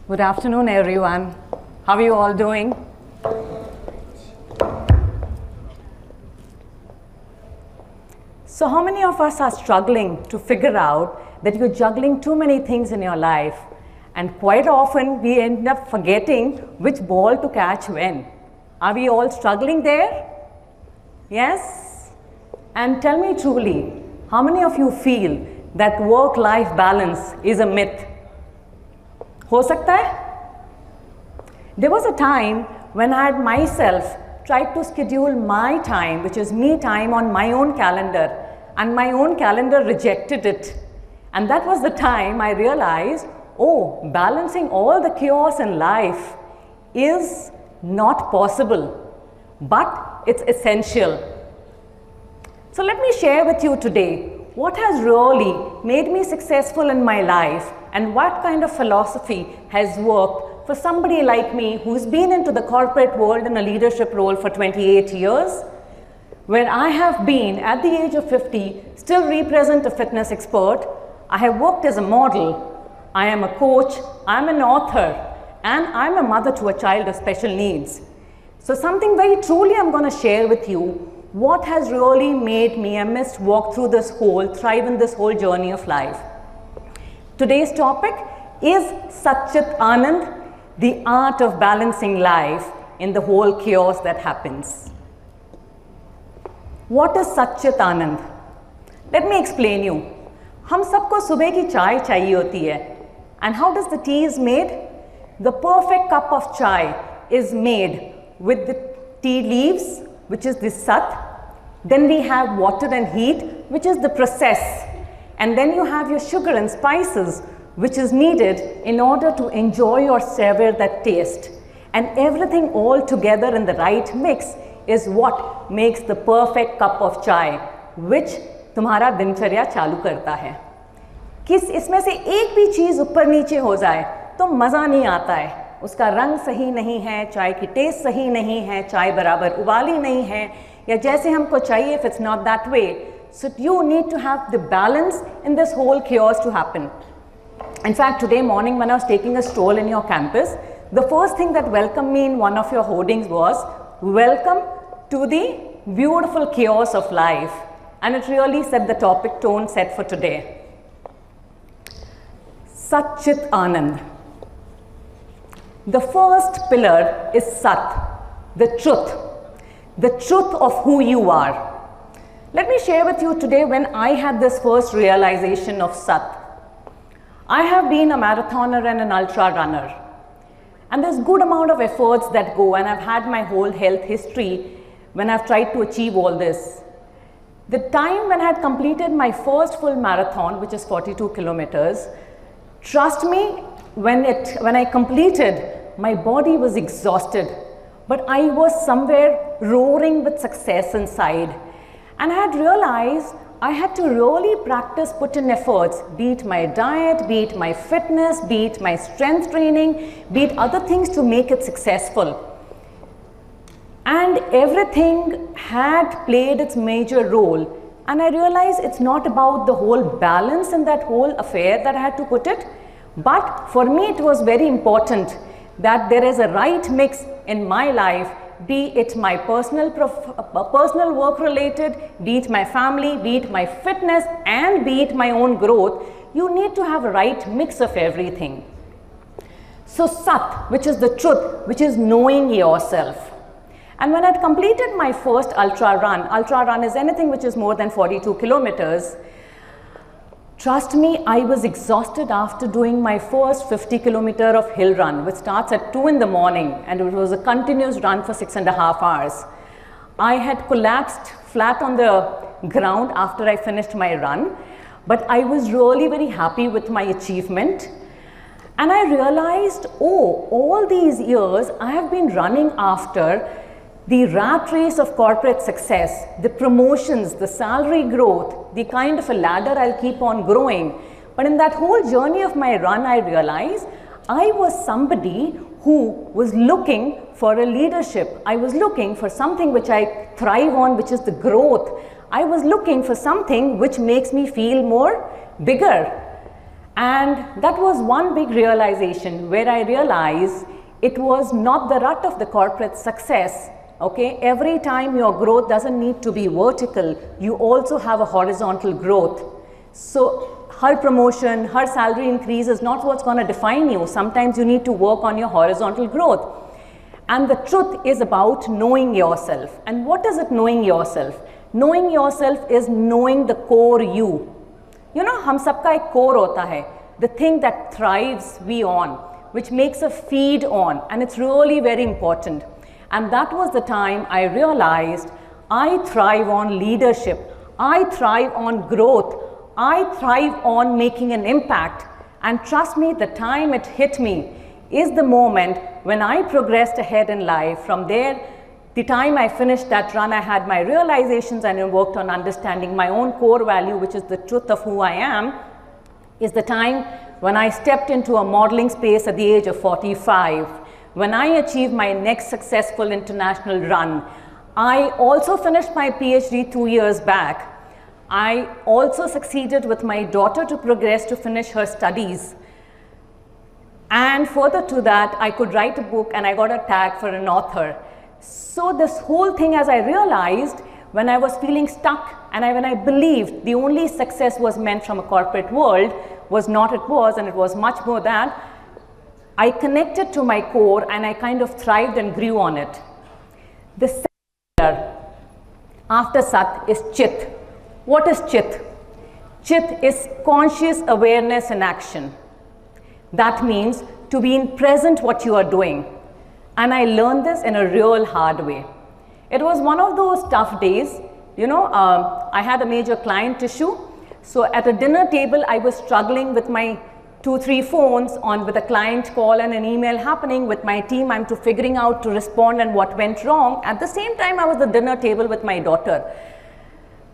Good afternoon, everyone. How are you all doing? So how many of us are struggling to figure out that you're juggling too many things in your life, and quite often we end up forgetting which ball to catch when? Are we all struggling there? Yes? And tell me truly, how many of you feel that work-life balance is a myth? हो सकता है? There was a time when I had myself tried to schedule my time, which is me time, on my own calendar, and my own calendar rejected it. And that was the time I realized, oh, balancing all the chaos in life is not possible, but it's essential. So let me share with you today what has really made me successful in my life and what kind of philosophy has worked for somebody like me who's been into the corporate world in a leadership role for 28 years, where I have been, at the age of 50, still represent a fitness expert. I have worked as a model, I am a coach, I'm an author, and I'm a mother to a child of special needs. So something very truly I'm going to share with you, what has really made me a mist walk through this whole, thrive in this whole journey of life. Today's topic is Sat-Chit-Anand, the art of balancing life in the whole chaos that happens. What is Sat-Chit-Anand? Let me explain you. हम सबको सुबह की चाय चाहिए होती है. And how does the tea is made? The perfect cup of chai is made with the tea leaves, which is the sat. Then we have water and heat, which is the process. And then you have your sugar and spices, which is needed in order to enjoy or savor that taste. And everything all together in the right mix is what makes the perfect cup of chai, which तुम्हारा दिनचर्या चालू करता है. किस इसमें से एक भी चीज़ ऊपर नीचे हो जाए तो मज़ा नहीं आता है. उसका रंग सही नहीं है, चाय की टेस्ट सही नहीं है, चाय बराबर उबाली नहीं है, या जैसे हमको चाहिए, if it's not that way. So you need to have the balance in this whole chaos to happen. In fact, today morning when I was taking a stroll in your campus, the first thing that welcomed me in one of your hoardings was, welcome to the beautiful chaos of life. And it really set the topic tone set for today. Sat-Chit-Anand. The first pillar is Sat, the truth of who you are. Let me share with you today when I had this first realization of Sat. I have been a marathoner and an ultra runner. And there's good amount of efforts that go, and I've had my whole health history when I've tried to achieve all this. The time when I had completed my first full marathon, which is 42 kilometers, trust me, when I completed, my body was exhausted, but I was somewhere roaring with success inside. And I had realized I had to really practice, put in efforts, be it my diet, be it my fitness, be it my strength training, be it other things to make it successful. And everything had played its major role. And I realized it's not about the whole balance in that whole affair that I had to put it. But for me, it was very important that there is a right mix in my life, be it my personal work related, be it my family, be it my fitness, and be it my own growth. You need to have a right mix of everything. So Sat, which is the truth, which is knowing yourself. And when I had completed my first ultra run is anything which is more than 42 kilometers, trust me, I was exhausted after doing my first 50-kilometer of hill run, which starts at 2 in the morning, and it was a continuous run for 6.5 hours. I had collapsed flat on the ground after I finished my run, but I was really very happy with my achievement. And I realized, oh, all these years I have been running after the rat race of corporate success, the promotions, the salary growth, the kind of a ladder I'll keep on growing. But in that whole journey of my run, I realized I was somebody who was looking for a leadership. I was looking for something which I thrive on, which is the growth. I was looking for something which makes me feel more bigger. And that was one big realization where I realized it was not the rut of the corporate success. Okay, every time your growth doesn't need to be vertical, you also have a horizontal growth. So her promotion, her salary increase is not what's going to define you. Sometimes you need to work on your horizontal growth. And the truth is about knowing yourself. And what is it, knowing yourself? Knowing yourself is knowing the core you. You know, हम सबका एक core होता है, the thing that thrives we on, which makes us feed on, and it's really very important. And that was the time I realized I thrive on leadership, I thrive on growth, I thrive on making an impact. And trust me, the time it hit me is the moment when I progressed ahead in life. From there, the time I finished that run, I had my realizations and I worked on understanding my own core value, which is the truth of who I am, is the time when I stepped into a modeling space at the age of 45, when I achieved my next successful international run. I also finished my PhD 2 years back. I also succeeded with my daughter to progress to finish her studies. And further to that, I could write a book and I got a tag for an author. So this whole thing, as I realized, when I was feeling stuck and when I believed the only success was meant from a corporate world, was not it was, and it was much more that, I connected to my core and I kind of thrived and grew on it. The second pillar after Sat is Chit. What is Chit? Chit is conscious awareness in action. That means to be in present what you are doing. And I learned this in a real hard way. It was one of those tough days. You know, I had a major client issue. So at a dinner table, I was struggling with my 2-3 phones on with a client call and an email happening with my team. I'm figuring out to respond and what went wrong. At the same time, I was at the dinner table with my daughter.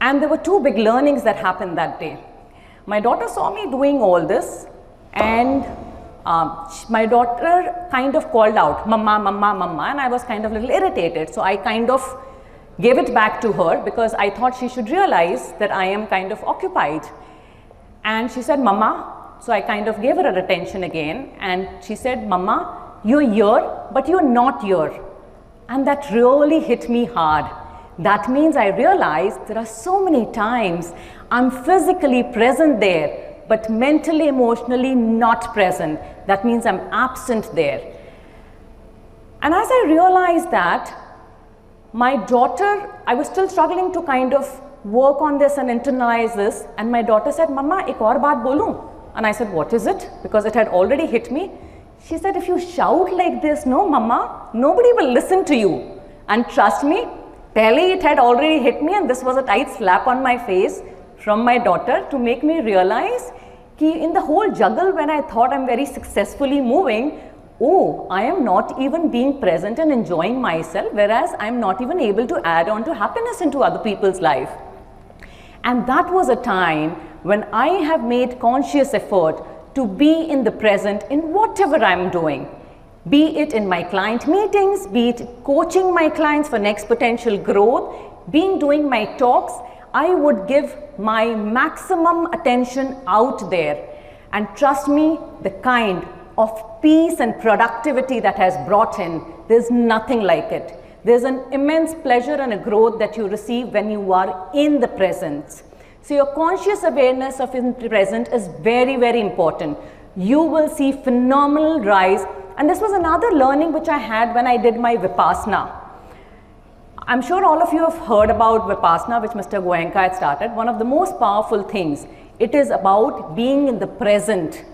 And there were 2 big learnings that happened that day. My daughter saw me doing all this, and my daughter kind of called out, "Mama, mama, mama," and I was kind of a little irritated. So I kind of gave it back to her because I thought she should realize that I am kind of occupied. And she said, "Mama." So I kind of gave her her attention again, and she said, "Mama, you're here, but you're not here." And that really hit me hard. That means I realized there are so many times I'm physically present there, but mentally, emotionally not present. That means I'm absent there. And as I realized that, my daughter, I was still struggling to kind of work on this and internalize this, and my daughter said, "Mama, ek aur baat bolu?" And I said, "What is it?" Because it had already hit me. She said, "If you shout like this, no, Mama, nobody will listen to you." And trust me, pehle it had already hit me, and this was a tight slap on my face from my daughter to make me realize that in the whole juggle, when I thought I'm very successfully moving, oh, I am not even being present and enjoying myself, whereas I'm not even able to add on to happiness into other people's life. And that was a time when I have made conscious effort to be in the present in whatever I'm doing. Be it in my client meetings, be it coaching my clients for next potential growth, doing my talks, I would give my maximum attention out there. And trust me, the kind of peace and productivity that has brought in, there's nothing like it. There's an immense pleasure and a growth that you receive when you are in the present. So your conscious awareness of in the present is very, very important. You will see phenomenal rise. And this was another learning which I had when I did my Vipassana. I'm sure all of you have heard about Vipassana, which Mr. Goenka had started. One of the most powerful things, it is about being in the present,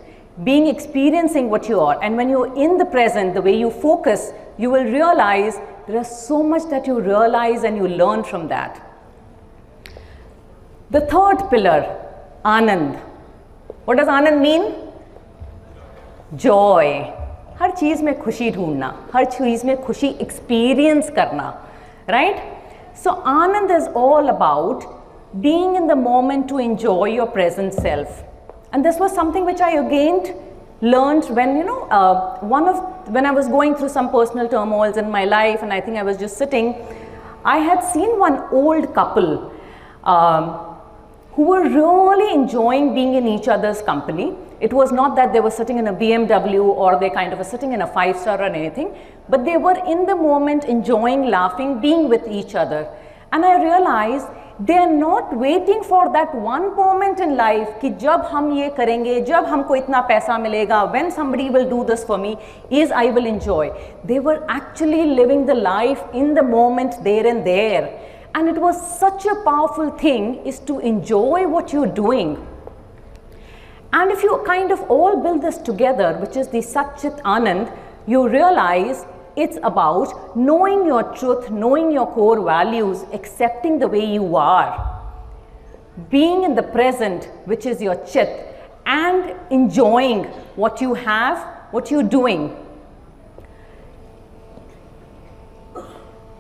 experiencing what you are. And when you're in the present, the way you focus, you will realize there is so much that you realize and you learn from that. The third pillar, Anand. What does Anand mean? Joy. हर चीज़ में खुशी ढूंढना, हर चीज़ में खुशी experience करना, right? So Anand is all about being in the moment to enjoy your present self. And this was something which I again learned when, when I was going through some personal turmoils in my life, and I think I was just sitting, I had seen one old couple who were really enjoying being in each other's company. It was not that they were sitting in a BMW or they kind of were sitting in a 5-star or anything, but they were in the moment, enjoying, laughing, being with each other. And I realized they are not waiting for that one moment in life कि जब हम ये करेंगे, जब हमको इतना पैसा मिलेगा, when somebody will do this for me, is I will enjoy. They were actually living the life in the moment, there and there. And it was such a powerful thing, is to enjoy what you're doing. And if you kind of all build this together, which is the Sat-Chit-Anand, you realize it's about knowing your truth, knowing your core values, accepting the way you are, being in the present, which is your chit, and enjoying what you have, what you're doing.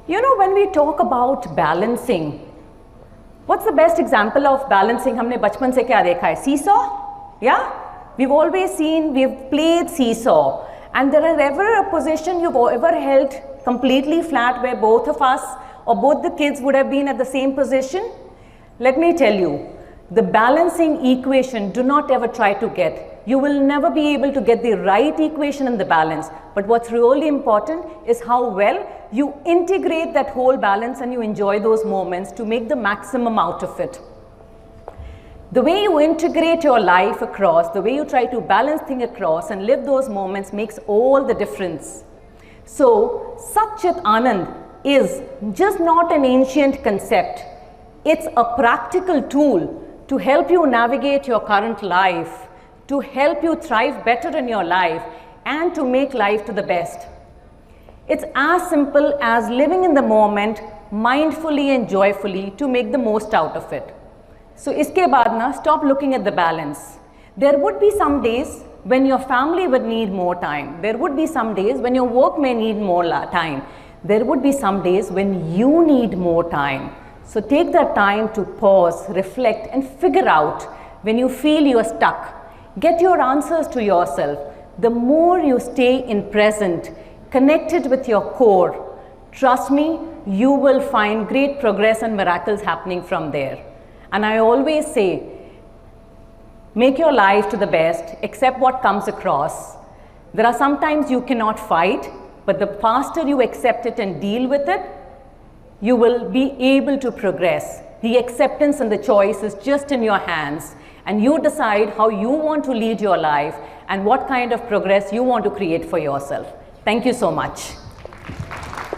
You know, when we talk about balancing, what's the best example of balancing? हमने बचपन से क्या देखा है? Seesaw? Yeah? We've always seen, we've played seesaw. And there is ever a position you've ever held completely flat where both of us or both the kids would have been at the same position? Let me tell you, the balancing equation, do not ever try to get. You will never be able to get the right equation in the balance. But what's really important is how well you integrate that whole balance and you enjoy those moments to make the maximum out of it. The way you integrate your life across, the way you try to balance things across and live those moments makes all the difference. So, Sat-Chit-Anand is just not an ancient concept. It's a practical tool to help you navigate your current life, to help you thrive better in your life, and to make life to the best. It's as simple as living in the moment mindfully and joyfully to make the most out of it. So, iske baad na, stop looking at the balance. There would be some days when your family would need more time. There would be some days when your work may need more time. There would be some days when you need more time. So, take that time to pause, reflect and figure out when you feel you are stuck. Get your answers to yourself. The more you stay in present, connected with your core, trust me, you will find great progress and miracles happening from there. And I always say, make your life to the best, accept what comes across. There are some times you cannot fight, but the faster you accept it and deal with it, you will be able to progress. The acceptance and the choice is just in your hands, and you decide how you want to lead your life and what kind of progress you want to create for yourself. Thank you so much.